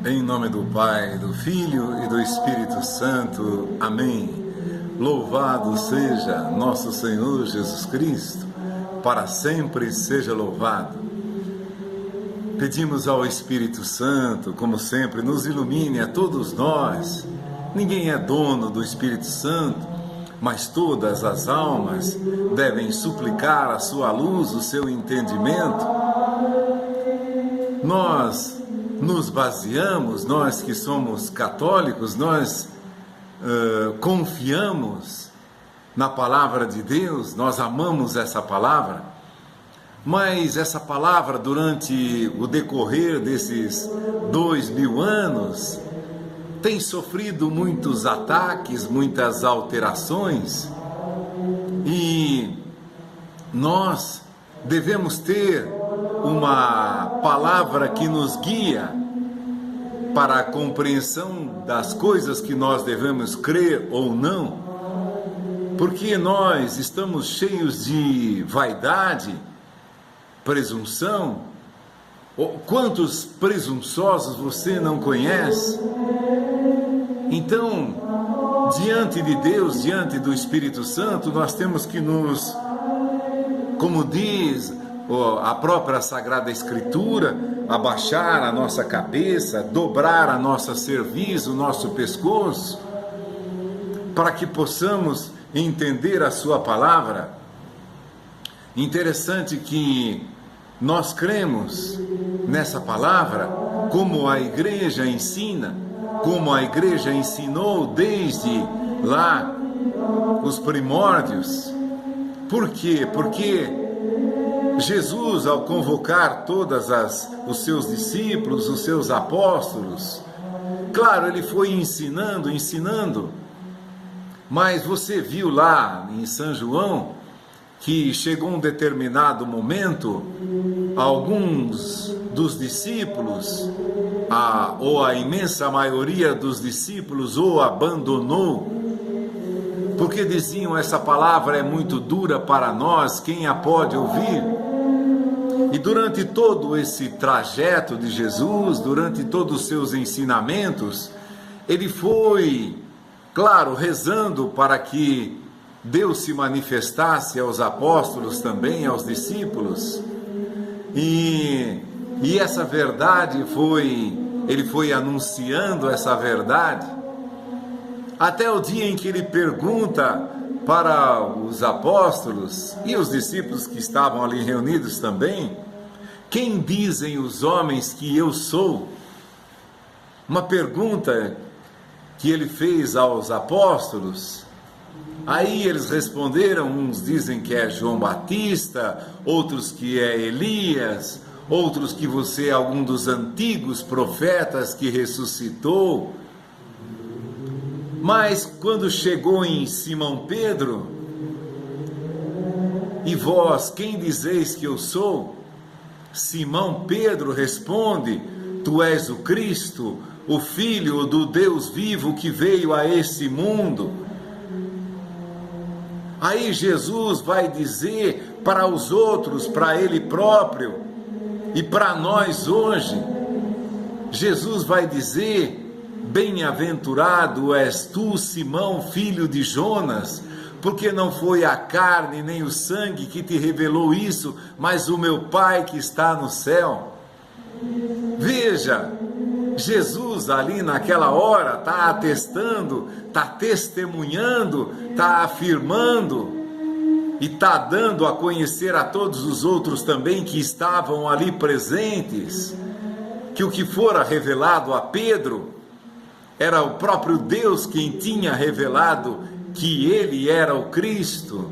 Em nome do Pai, do Filho e do Espírito Santo. Amém. Louvado seja nosso Senhor Jesus Cristo, para sempre seja louvado. Pedimos ao Espírito Santo, como sempre, nos ilumine a todos nós. Ninguém é dono do Espírito Santo, mas todas as almas devem suplicar a sua luz, o seu entendimento. Nós nos baseamos, nós que somos católicos, nós confiamos na palavra de Deus, nós amamos essa palavra, mas essa palavra, durante o decorrer desses 2000 anos, tem sofrido muitos ataques, muitas alterações, e nós devemos ter uma palavra que nos guia para a compreensão das coisas que nós devemos crer ou não, porque nós estamos cheios de vaidade, presunção. Quantos presunçosos você não conhece? Então, diante de Deus, diante do Espírito Santo, nós temos que nos, como diz a própria Sagrada Escritura, abaixar a nossa cabeça, dobrar a nossa cerviz, o nosso pescoço, para que possamos entender a sua palavra. Interessante que nós cremos nessa palavra, como a igreja ensina, como a igreja ensinou desde lá os primórdios. Por quê? Porque Jesus, ao convocar os seus discípulos, os seus apóstolos, claro, ele foi ensinando, mas você viu lá em São João que chegou um determinado momento, alguns dos discípulos, ou a imensa maioria dos discípulos, ou abandonou, porque diziam: essa palavra é muito dura para nós, quem a pode ouvir? E durante todo esse trajeto de Jesus, durante todos os seus ensinamentos, ele foi, claro, rezando para que Deus se manifestasse aos apóstolos também, aos discípulos, e essa verdade ele foi anunciando essa verdade, até o dia em que ele pergunta para os apóstolos e os discípulos que estavam ali reunidos também: quem dizem os homens que eu sou? Uma pergunta que ele fez aos apóstolos. Aí eles responderam, uns dizem que é João Batista, outros que é Elias, outros que você é algum dos antigos profetas que ressuscitou. Mas quando chegou em Simão Pedro: e vós, quem dizeis que eu sou? Simão Pedro responde: tu és o Cristo, o Filho do Deus vivo que veio a esse mundo. Aí Jesus vai dizer para os outros, para ele próprio e para nós hoje, Jesus vai dizer: bem-aventurado és tu, Simão, filho de Jonas, porque não foi a carne nem o sangue que te revelou isso, mas o meu Pai que está no céu. Veja, Jesus ali naquela hora está atestando, está testemunhando, está afirmando e está dando a conhecer a todos os outros também que estavam ali presentes, que o que fora revelado a Pedro era o próprio Deus quem tinha revelado que ele era o Cristo.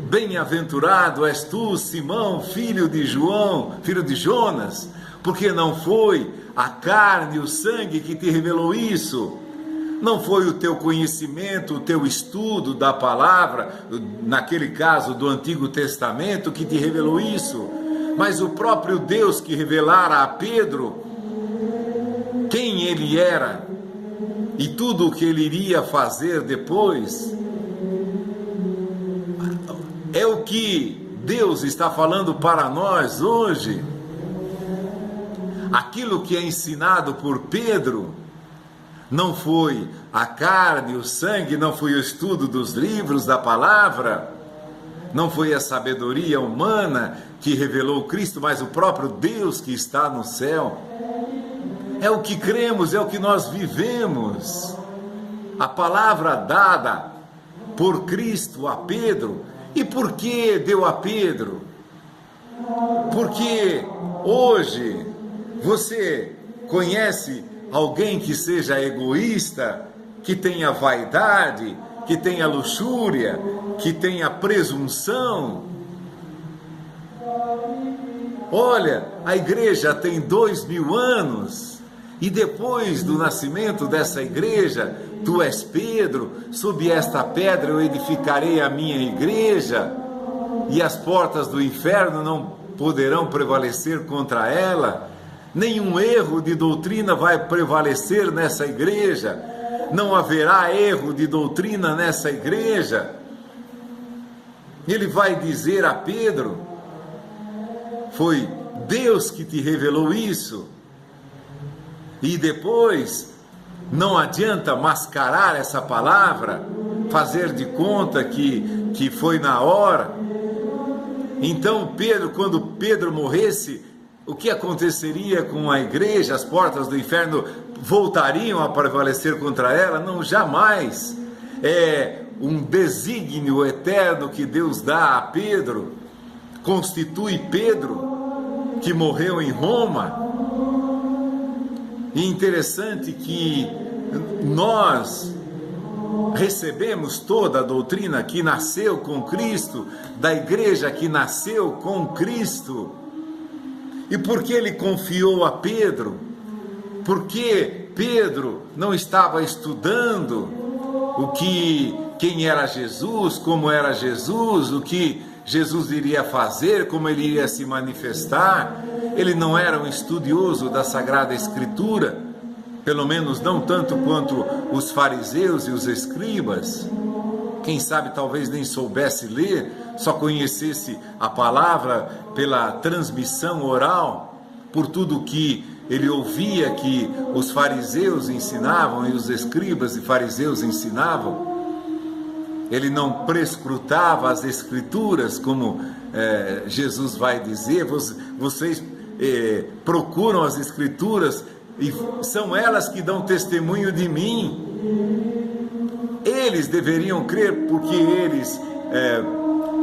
Bem-aventurado és tu, Simão, filho de João, filho de Jonas, porque não foi a carne e o sangue que te revelou isso, não foi o teu conhecimento, o teu estudo da palavra, naquele caso do Antigo Testamento, que te revelou isso, mas o próprio Deus que revelara a Pedro quem ele era e tudo o que ele iria fazer depois. É o que Deus está falando para nós hoje. Aquilo que é ensinado por Pedro não foi a carne, o sangue, não foi o estudo dos livros da palavra, não foi a sabedoria humana que revelou Cristo, mas o próprio Deus que está no céu. É o que cremos, é o que nós vivemos. A palavra dada por Cristo a Pedro. E por que deu a Pedro? Porque hoje você conhece alguém que seja egoísta, que tenha vaidade, que tenha luxúria, que tenha presunção? Olha, a igreja tem 2000 anos, e depois do nascimento dessa igreja, tu és Pedro, sob esta pedra eu edificarei a minha igreja, e as portas do inferno não poderão prevalecer contra ela. Nenhum erro de doutrina vai prevalecer nessa igreja, não haverá erro de doutrina nessa igreja. Ele vai dizer a Pedro: foi Deus que te revelou isso. E depois, não adianta mascarar essa palavra, fazer de conta que foi na hora. Então Pedro, quando Pedro morresse, o que aconteceria com a igreja? As portas do inferno voltariam a prevalecer contra ela? Não, jamais. É um desígnio eterno que Deus dá a Pedro, constitui Pedro, que morreu em Roma. E interessante que nós recebemos toda a doutrina que nasceu com Cristo, da igreja que nasceu com Cristo. E por que ele confiou a Pedro? Porque Pedro não estava estudando quem era Jesus, como era Jesus, o que Jesus iria fazer, como ele iria se manifestar. Ele não era um estudioso da Sagrada Escritura, pelo menos não tanto quanto os fariseus e os escribas. Quem sabe talvez nem soubesse ler, só conhecesse a palavra pela transmissão oral, por tudo que ele ouvia que os fariseus ensinavam e os escribas e fariseus ensinavam. Ele não prescrutava as Escrituras, como Jesus vai dizer. Vocês procuram as Escrituras e são elas que dão testemunho de mim. Eles deveriam crer porque eles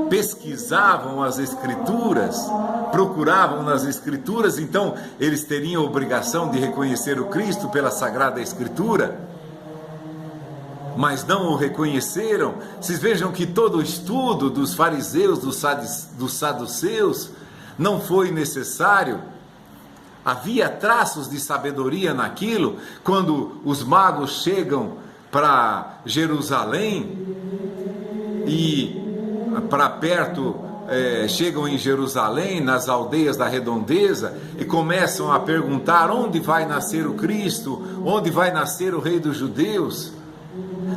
pesquisavam as Escrituras, procuravam nas Escrituras, então eles teriam a obrigação de reconhecer o Cristo pela Sagrada Escritura, mas não o reconheceram. Vocês vejam que todo o estudo dos fariseus, dos saduceus, não foi necessário. Havia traços de sabedoria naquilo. Quando os magos chegam para Jerusalém e para perto, chegam em Jerusalém, nas aldeias da redondeza, e começam a perguntar: onde vai nascer o Cristo? Onde vai nascer o Rei dos Judeus?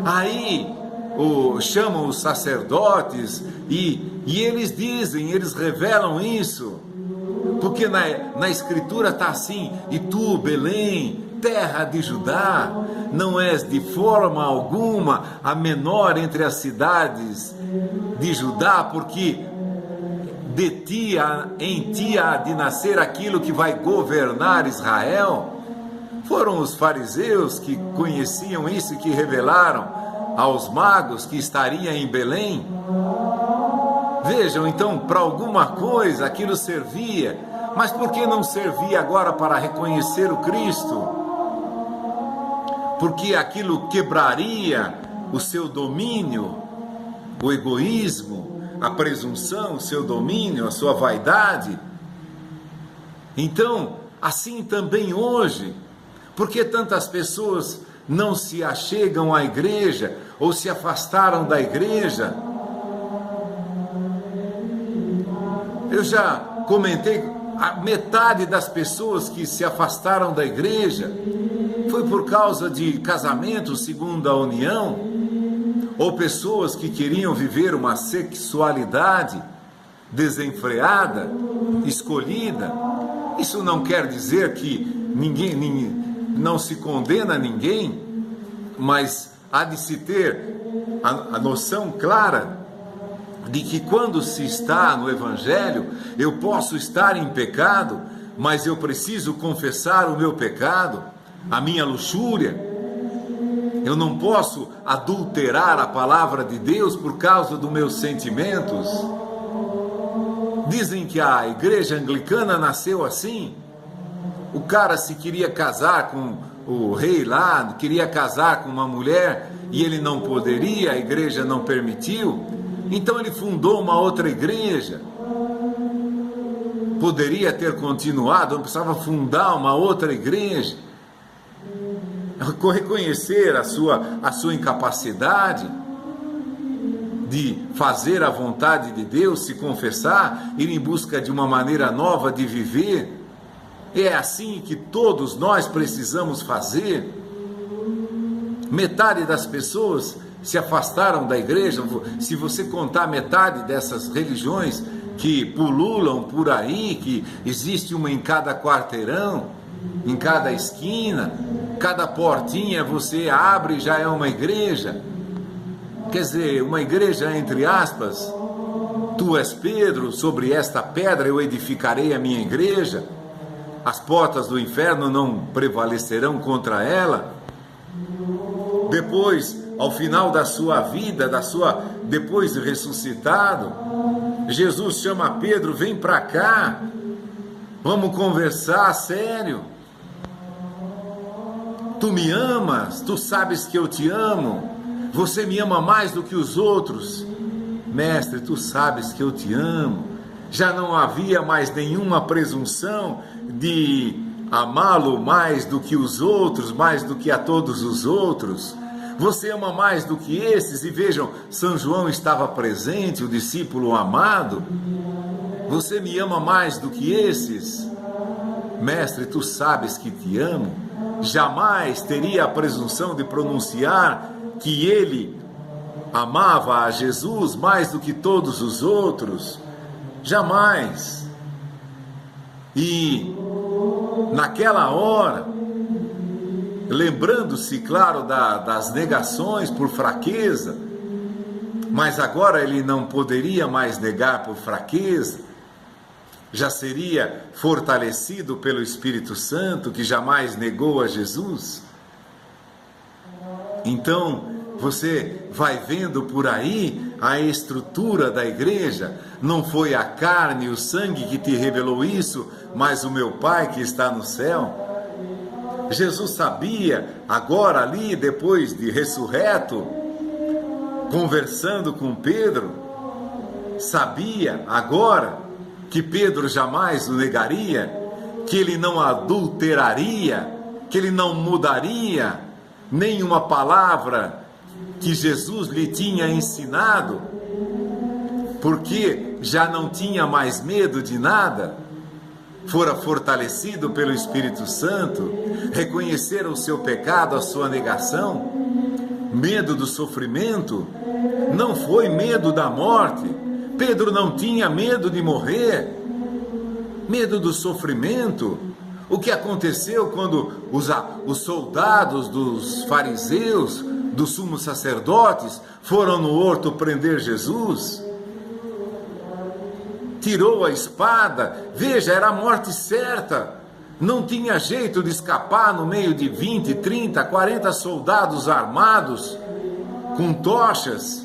Aí chamam os sacerdotes e eles dizem, eles revelam isso, porque na Escritura está assim: e tu, Belém, terra de Judá, não és de forma alguma a menor entre as cidades de Judá, porque em ti há de nascer aquilo que vai governar Israel. Foram os fariseus que conheciam isso e que revelaram aos magos que estaria em Belém. Vejam, então, para alguma coisa aquilo servia, mas por que não servia agora para reconhecer o Cristo? Porque aquilo quebraria o seu domínio, o egoísmo, a presunção, o seu domínio, a sua vaidade. Então, assim também hoje, por que tantas pessoas não se achegam à igreja ou se afastaram da igreja? Eu já comentei, a metade das pessoas que se afastaram da igreja foi por causa de casamentos segundo a união, ou pessoas que queriam viver uma sexualidade desenfreada, escolhida. Isso não quer dizer que não se condena ninguém, mas há de se ter a noção clara de que quando se está no Evangelho, eu posso estar em pecado, mas eu preciso confessar o meu pecado, a minha luxúria. Eu não posso adulterar a palavra de Deus por causa dos meus sentimentos. Dizem que a igreja anglicana nasceu assim. O cara se queria casar com o rei lá, queria casar com uma mulher e ele não poderia, a igreja não permitiu. Então ele fundou uma outra igreja. Poderia ter continuado, não precisava fundar uma outra igreja. Reconhecer a sua incapacidade de fazer a vontade de Deus, se confessar, ir em busca de uma maneira nova de viver. É assim que todos nós precisamos fazer. Metade das pessoas se afastaram da igreja. Se você contar metade dessas religiões que pululam por aí, que existe uma em cada quarteirão, em cada esquina, cada portinha você abre e já é uma igreja. Quer dizer, uma igreja entre aspas. Tu és Pedro, sobre esta pedra eu edificarei a minha igreja. As portas do inferno não prevalecerão contra ela. Depois, ao final da sua vida, depois de ressuscitado, Jesus chama Pedro, vem para cá, vamos conversar sério. Tu me amas, tu sabes que eu te amo, você me ama mais do que os outros. Mestre, tu sabes que eu te amo. Já não havia mais nenhuma presunção de amá-lo mais do que os outros, mais do que a todos os outros. Você ama mais do que esses. E vejam, São João estava presente, o discípulo amado. Você me ama mais do que esses. Mestre, tu sabes que te amo. Jamais teria a presunção de pronunciar que ele amava a Jesus mais do que todos os outros. Jamais. E naquela hora, lembrando-se, claro, das negações por fraqueza, mas agora ele não poderia mais negar por fraqueza, já seria fortalecido pelo Espírito Santo, que jamais negou a Jesus. Então, você vai vendo por aí a estrutura da igreja. Não foi a carne e o sangue que te revelou isso, mas o meu Pai que está no céu. Jesus sabia, agora ali, depois de ressurreto, conversando com Pedro, sabia agora que Pedro jamais o negaria, que ele não adulteraria, que ele não mudaria nenhuma palavra que Jesus lhe tinha ensinado, porque já não tinha mais medo de nada, fora fortalecido pelo Espírito Santo, reconhecer o seu pecado, a sua negação, medo do sofrimento, não foi medo da morte. Pedro não tinha medo de morrer, medo do sofrimento. O que aconteceu quando os soldados dos fariseus, dos sumos sacerdotes, foram no horto prender Jesus? Tirou a espada, veja, era a morte certa. Não tinha jeito de escapar no meio de 20, 30, 40 soldados armados, com tochas.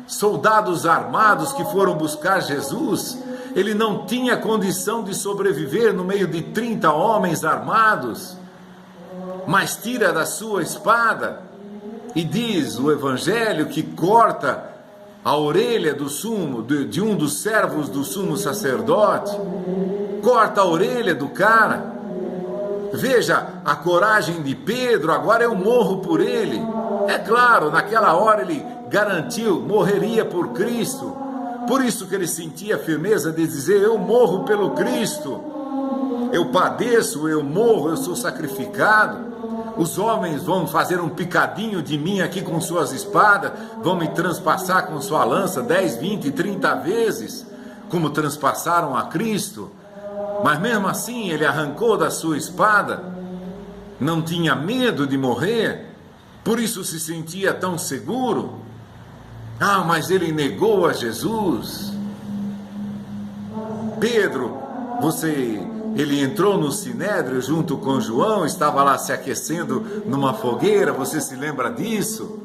Soldados armados que foram buscar Jesus. Ele não tinha condição de sobreviver no meio de 30 homens armados, mas tira da sua espada e diz o Evangelho que corta a orelha de um dos servos do sumo sacerdote, corta a orelha do cara. Veja a coragem de Pedro, agora eu morro por ele. É claro, naquela hora ele garantiu, morreria por Cristo. Por isso que ele sentia a firmeza de dizer, eu morro pelo Cristo, eu padeço, eu morro, eu sou sacrificado. Os homens vão fazer um picadinho de mim aqui com suas espadas, vão me transpassar com sua lança 10, 20, 30 vezes, como transpassaram a Cristo. Mas mesmo assim ele arrancou da sua espada, não tinha medo de morrer, por isso se sentia tão seguro. Ah, mas ele negou a Jesus. Pedro, ele entrou no Sinédrio junto com João, estava lá se aquecendo numa fogueira, você se lembra disso?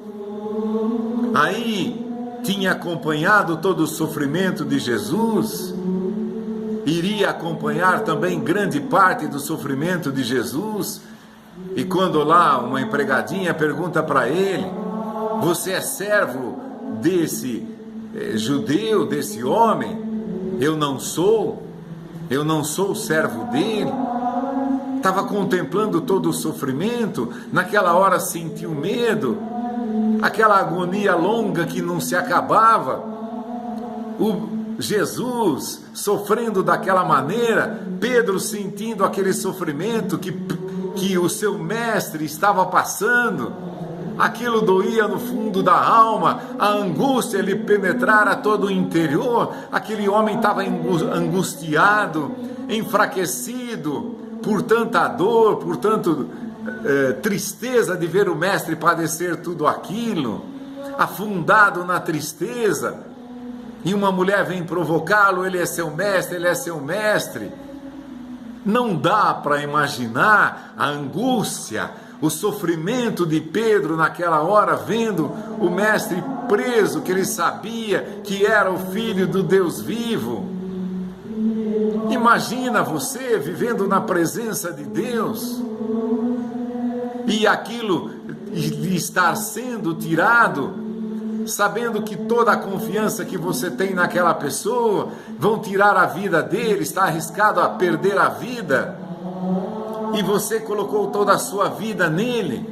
Aí tinha acompanhado todo o sofrimento de Jesus, iria acompanhar também grande parte do sofrimento de Jesus, e quando lá uma empregadinha pergunta para ele: você é servo desse judeu, desse homem? Eu não sou servo dele. Estava contemplando todo o sofrimento, naquela hora sentiu medo, aquela agonia longa que não se acabava, o Jesus sofrendo daquela maneira, Pedro sentindo aquele sofrimento que o seu mestre estava passando, aquilo doía no fundo da alma, a angústia lhe penetrara todo o interior, aquele homem estava angustiado, enfraquecido por tanta dor, por tanto tristeza de ver o mestre padecer tudo aquilo, afundado na tristeza, e uma mulher vem provocá-lo: ele é seu mestre, ele é seu mestre. Não dá para imaginar a angústia, o sofrimento de Pedro naquela hora, vendo o mestre preso, que ele sabia que era o Filho do Deus vivo. Imagina você vivendo na presença de Deus, e aquilo lhe estar sendo tirado, sabendo que toda a confiança que você tem naquela pessoa, vão tirar a vida dele, está arriscado a perder a vida, e você colocou toda a sua vida nele.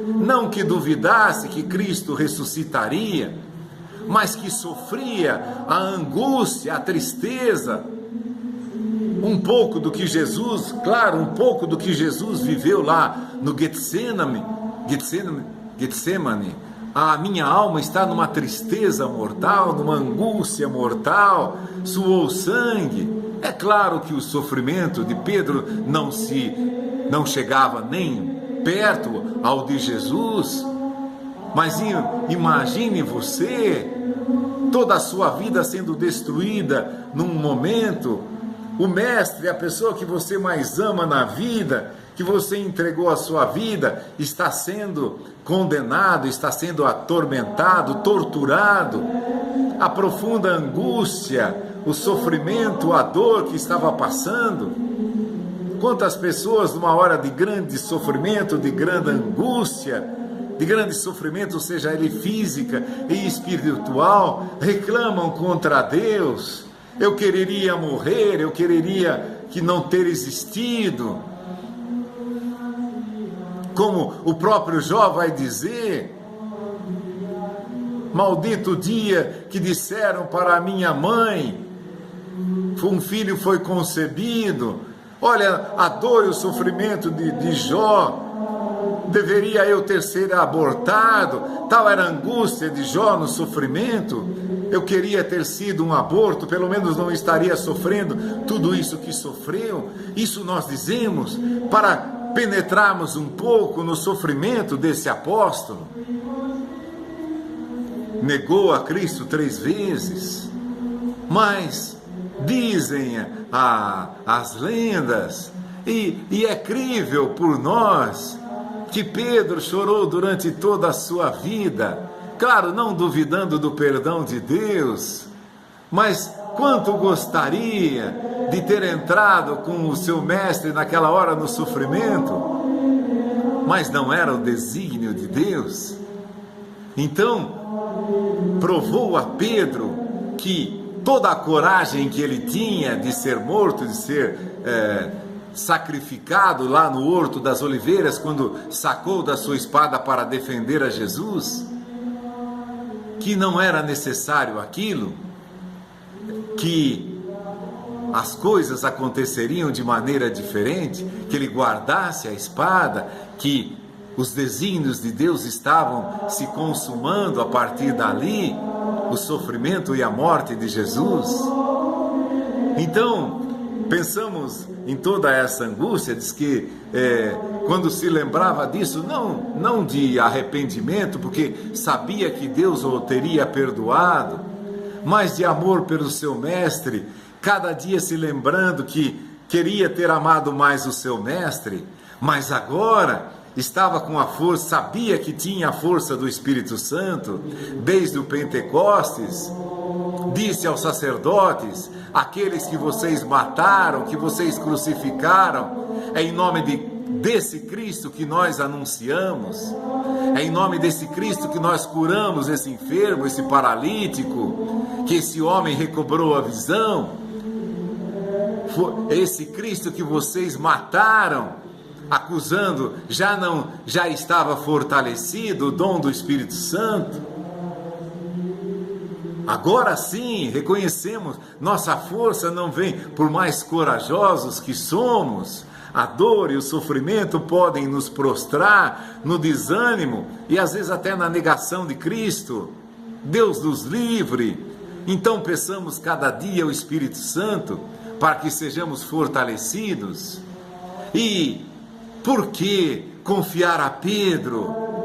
Não que duvidasse que Cristo ressuscitaria, mas que sofria a angústia, a tristeza, um pouco do que Jesus, claro, um pouco do que Jesus viveu lá no Getsemane. A minha alma está numa tristeza mortal, numa angústia mortal, suou sangue. É claro que o sofrimento de Pedro não chegava nem perto ao de Jesus, mas imagine você, toda a sua vida sendo destruída num momento, o mestre, a pessoa que você mais ama na vida, que você entregou a sua vida, está sendo condenado, está sendo atormentado, torturado, a profunda angústia, o sofrimento, a dor que estava passando. Quantas pessoas numa hora de grande sofrimento, de grande angústia, de grande sofrimento, seja ele física e espiritual, reclamam contra Deus: eu quereria morrer, eu quereria que não ter existido. Como o próprio Jó vai dizer: maldito o dia que disseram para a minha mãe, um filho foi concebido. Olha a dor e o sofrimento de Jó. Deveria eu ter sido abortado? Tal era a angústia de Jó no sofrimento. Eu queria ter sido um aborto, pelo menos não estaria sofrendo tudo isso que sofreu. Isso nós dizemos para penetrarmos um pouco no sofrimento desse apóstolo. Negou a Cristo 3 vezes, mas dizem as lendas, e é crível por nós, que Pedro chorou durante toda a sua vida, claro, não duvidando do perdão de Deus, mas quanto gostaria de ter entrado com o seu mestre naquela hora no sofrimento, mas não era o desígnio de Deus. Então, provou a Pedro que toda a coragem que ele tinha de ser morto, de ser sacrificado lá no Horto das Oliveiras, quando sacou da sua espada para defender a Jesus, que não era necessário aquilo, que as coisas aconteceriam de maneira diferente, que ele guardasse a espada, que os desígnios de Deus estavam se consumando a partir dali, o sofrimento e a morte de Jesus. Então, pensamos em toda essa angústia, diz que quando se lembrava disso, não de arrependimento, porque sabia que Deus o teria perdoado, mas de amor pelo seu mestre, cada dia se lembrando que queria ter amado mais o seu mestre, mas agora estava com a força, sabia que tinha a força do Espírito Santo, desde o Pentecostes. Disse aos sacerdotes: aqueles que vocês mataram, que vocês crucificaram, é em nome desse Cristo que nós anunciamos, é em nome desse Cristo que nós curamos esse enfermo, esse paralítico, que esse homem recobrou a visão. Foi esse Cristo que vocês mataram, acusando, já estava fortalecido o dom do Espírito Santo. Agora sim, reconhecemos, nossa força não vem por mais corajosos que somos. A dor e o sofrimento podem nos prostrar no desânimo e às vezes até na negação de Cristo. Deus nos livre. Então peçamos cada dia o Espírito Santo para que sejamos fortalecidos. E por que confiar a Pedro?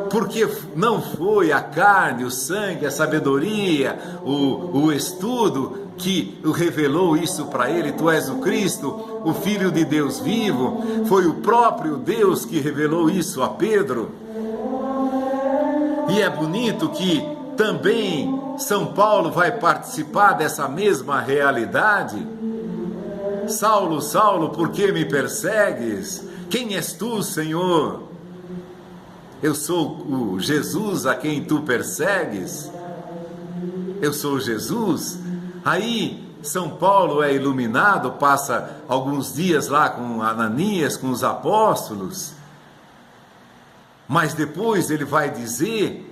Porque não foi a carne, o sangue, a sabedoria, o estudo que revelou isso para ele. Tu és o Cristo, o Filho de Deus vivo. Foi o próprio Deus que revelou isso a Pedro. E é bonito que também São Paulo vai participar dessa mesma realidade. Saulo, Saulo, por que me persegues? Quem és tu, Senhor? Eu sou o Jesus a quem tu persegues. Eu sou Jesus. Aí São Paulo é iluminado, passa alguns dias lá com Ananias, com os apóstolos. Mas depois ele vai dizer: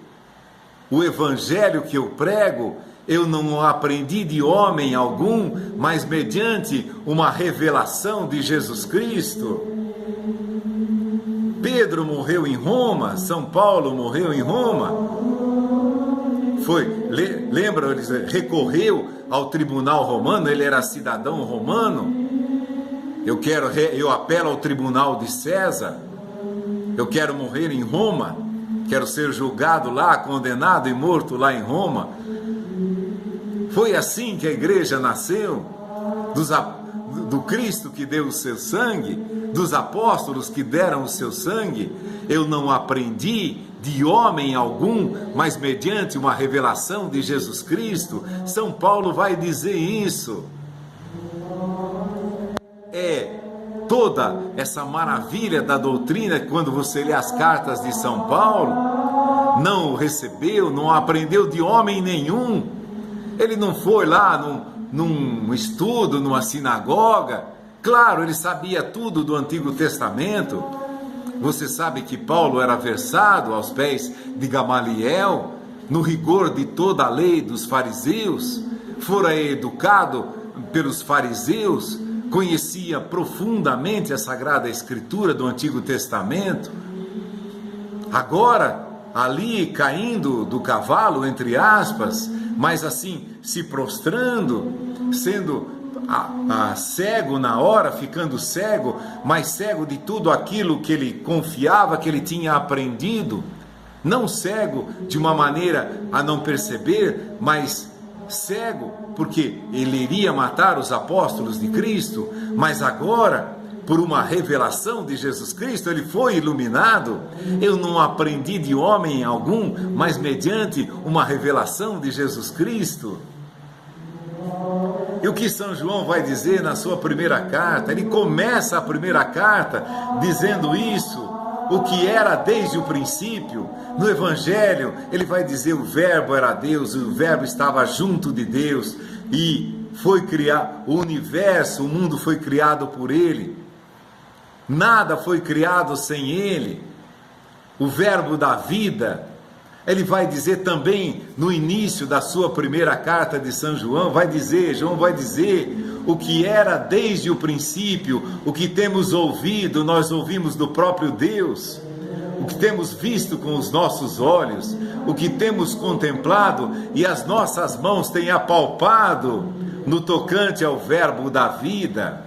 o evangelho que eu prego, eu não aprendi de homem algum, mas mediante uma revelação de Jesus Cristo. Pedro morreu em Roma, São Paulo morreu em Roma. Lembra, ele recorreu ao tribunal romano, ele era cidadão romano. Eu apelo ao tribunal de César. Eu quero morrer em Roma, quero ser julgado lá, condenado e morto lá em Roma. Foi assim que a igreja nasceu, do Cristo que deu o seu sangue, dos apóstolos que deram o seu sangue. Eu não aprendi de homem algum, mas mediante uma revelação de Jesus Cristo. São Paulo vai dizer isso. É toda essa maravilha da doutrina, quando você lê as cartas de São Paulo, não recebeu, não aprendeu de homem nenhum. Ele não foi lá num estudo, numa sinagoga. Claro, ele sabia tudo do Antigo Testamento. Você sabe que Paulo era versado aos pés de Gamaliel, no rigor de toda a lei dos fariseus, fora educado pelos fariseus, conhecia profundamente a Sagrada Escritura do Antigo Testamento. Agora, ali caindo do cavalo, entre aspas, mas assim, se prostrando, sendo cego na hora, ficando cego, mas cego de tudo aquilo que ele confiava, que ele tinha aprendido, não cego de uma maneira a não perceber, mas cego porque ele iria matar os apóstolos de Cristo, mas agora, por uma revelação de Jesus Cristo, ele foi iluminado. Eu não aprendi de homem algum, mas mediante uma revelação de Jesus Cristo. E o que São João vai dizer na sua primeira carta? Ele começa a primeira carta dizendo isso, o que era desde o princípio. No Evangelho, ele vai dizer: o Verbo era Deus, o Verbo estava junto de Deus, e foi criado o universo, o mundo foi criado por ele. Nada foi criado sem ele. O Verbo da vida. Ele vai dizer também no início da sua primeira carta de São João, João vai dizer o que era desde o princípio, o que temos ouvido, nós ouvimos do próprio Deus, o que temos visto com os nossos olhos, o que temos contemplado e as nossas mãos têm apalpado, no tocante ao verbo da vida,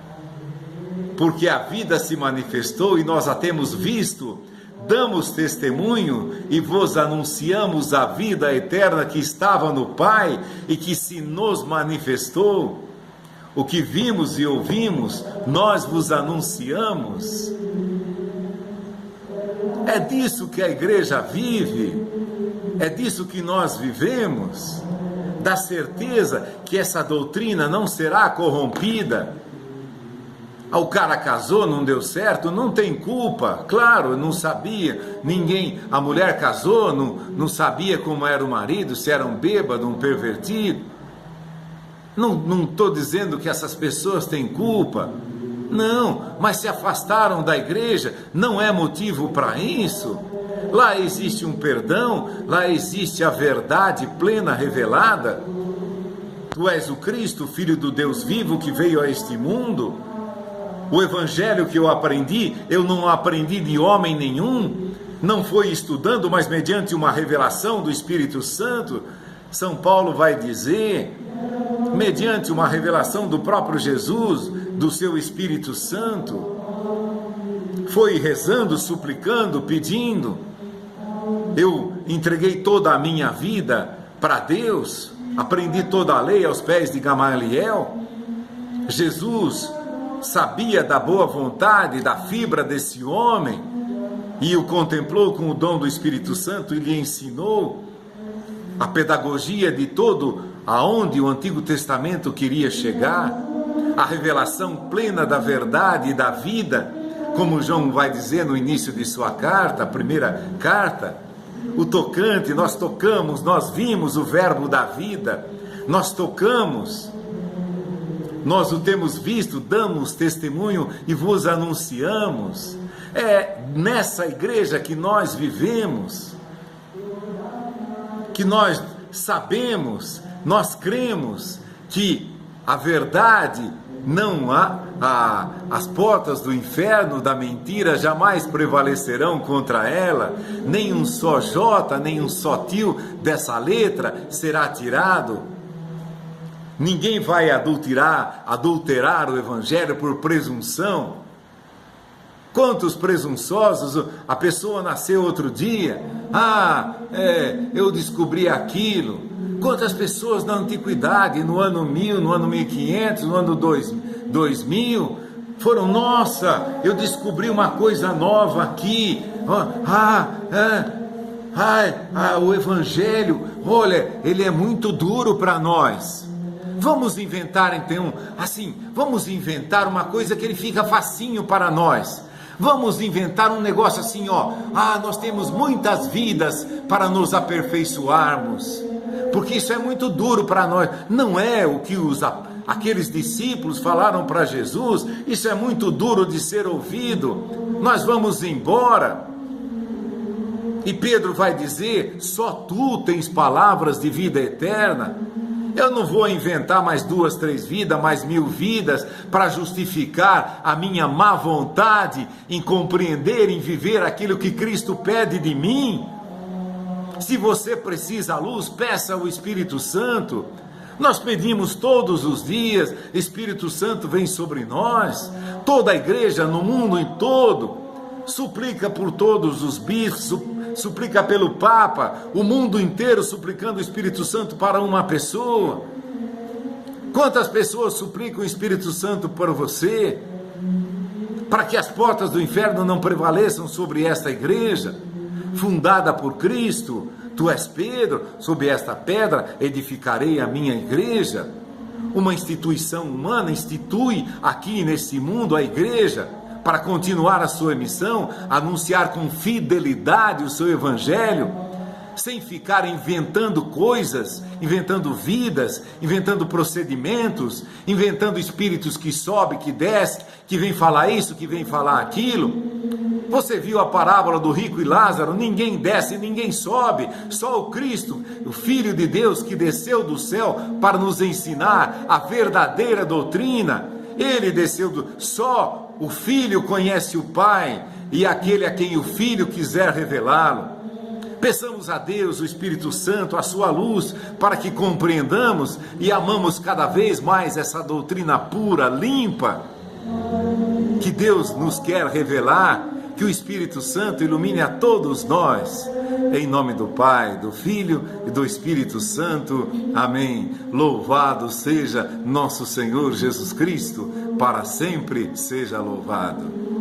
porque a vida se manifestou e nós a temos visto, damos testemunho e vos anunciamos a vida eterna que estava no Pai e que se nos manifestou. O que vimos e ouvimos, nós vos anunciamos. É disso que a igreja vive, é disso que nós vivemos, da certeza que essa doutrina não será corrompida. O cara casou, não deu certo, não tem culpa, claro, não sabia, ninguém, a mulher casou, não sabia como era o marido, se era um bêbado, um pervertido. Não estou dizendo que essas pessoas têm culpa, não, mas se afastaram da igreja, não é motivo para isso. Lá existe um perdão, lá existe a verdade plena revelada. Tu és o Cristo, Filho do Deus vivo que veio a este mundo. O evangelho que eu aprendi, eu não aprendi de homem nenhum, não foi estudando, mas mediante uma revelação do Espírito Santo. São Paulo vai dizer, mediante uma revelação do próprio Jesus, do seu Espírito Santo, foi rezando, suplicando, pedindo. Eu entreguei toda a minha vida para Deus, aprendi toda a lei aos pés de Gamaliel. Jesus sabia da boa vontade, da fibra desse homem, e o contemplou com o dom do Espírito Santo e lhe ensinou a pedagogia de todo aonde o Antigo Testamento queria chegar, a revelação plena da verdade e da vida, como João vai dizer no início de sua carta, a primeira carta. O tocante, nós tocamos, nós vimos o verbo da vida, nós tocamos, nós o temos visto, damos testemunho e vos anunciamos. É nessa igreja que nós vivemos, que nós sabemos, nós cremos que a verdade não há, as portas do inferno, da mentira, jamais prevalecerão contra ela, nem um só J, nem um só tio dessa letra será tirado. Ninguém vai adulterar o evangelho por presunção. Quantos presunçosos, a pessoa nasceu outro dia, eu descobri aquilo. Quantas pessoas na antiguidade, no ano 1000, no ano 1500, no ano 2000, foram, nossa, eu descobri uma coisa nova aqui, o evangelho, olha, ele é muito duro para nós. Vamos inventar então, vamos inventar uma coisa que ele fica facinho para nós. Vamos inventar um negócio assim, nós temos muitas vidas para nos aperfeiçoarmos, porque isso é muito duro para nós. Não é o que aqueles discípulos falaram para Jesus, isso é muito duro de ser ouvido, nós vamos embora. E Pedro vai dizer, só tu tens palavras de vida eterna. Eu não vou inventar mais 2, 3 vidas, mais 1000 vidas, para justificar a minha má vontade em compreender, em viver aquilo que Cristo pede de mim. Se você precisa da luz, peça ao Espírito Santo. Nós pedimos todos os dias, Espírito Santo vem sobre nós. Toda a igreja no mundo em todo suplica por todos os bispos, suplica pelo Papa, o mundo inteiro suplicando o Espírito Santo para uma pessoa. Quantas pessoas suplicam o Espírito Santo por você, para que as portas do inferno não prevaleçam sobre esta igreja, fundada por Cristo? Tu és Pedro, sob esta pedra edificarei a minha igreja. Uma instituição humana institui aqui nesse mundo a igreja, para continuar a sua missão, anunciar com fidelidade o seu evangelho, sem ficar inventando coisas, inventando vidas, inventando procedimentos, inventando espíritos que sobe, que desce, que vem falar isso, que vem falar aquilo. Você viu a parábola do rico e Lázaro? Ninguém desce, ninguém sobe, só o Cristo, o Filho de Deus que desceu do céu para nos ensinar a verdadeira doutrina. Ele desceu só o Filho conhece o Pai, e aquele a quem o Filho quiser revelá-lo. Peçamos a Deus, o Espírito Santo, a sua luz, para que compreendamos e amamos cada vez mais essa doutrina pura, limpa, que Deus nos quer revelar, que o Espírito Santo ilumine a todos nós. Em nome do Pai, do Filho e do Espírito Santo. Amém. Louvado seja nosso Senhor Jesus Cristo, para sempre seja louvado.